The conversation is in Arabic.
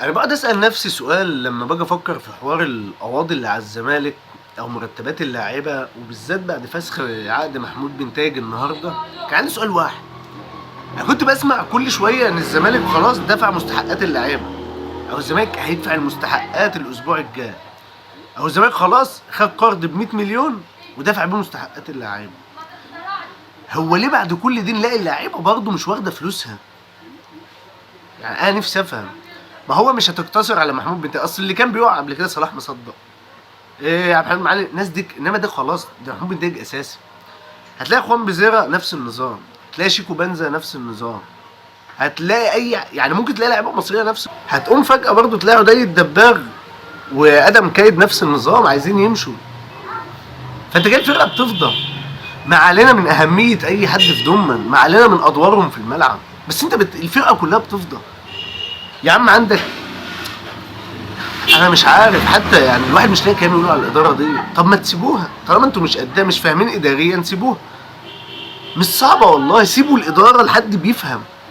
أنا باقعد أسأل نفسي سؤال لمّا باجي أفكّر في حوار القواضي اللي على الزمالك أو مرتبات اللاعيبة، وبالذات بعد فسخ عقد محمود بنتايج النهارده. كان عندي سؤال واحد. أنا كنت باسمع كل شوية إن الزمالك خلاص دفع مستحقات اللاعيبة، أو الزمالك هيدفع المستحقات الأسبوع الجاي، أو الزمالك خلاص خد قرض ب100 مليون ودفع بيه مستحقات اللاعيبة. هو ليه بعد كل دي نلاقي اللاعيبة برضه مش واخدة فلوسها؟ يعني أنا نفسي أفهم. ما هو مش هتقتصر على محمود بنتايج، أصل اللي كان بيقع قبل كده صلاح مصدق، إيه يا عبد الحليم معالي، الناس دي، إنما ده خلاص، ده محمود بنتايج أساسي. هتلاقي خوان بيزيرا نفس النظام، هتلاقي شيكو بنزا نفس النظام، هتلاقي يعني ممكن تلاقي لعيبه مصريه نفس، هتقوم فجاه برضه تلاقي عدي الدباغ وادم كايد نفس النظام عايزين يمشوا. فانت جاي الفرقه بتفضى. ما علينا من اهميه اي حد في دوما، ما علينا من ادوارهم في الملعب، بس انت الفرقه كلها بتفضى. يا عم عندك، انا مش عارف حتى، يعني الواحد مش لاقي كلام يقوله على الاداره دي. طب ما تسيبوها طالما انتوا مش قدها، مش فاهمين اداريا، سيبوها. مش صعبه والله، سيبوا الاداره لحد بيفهم.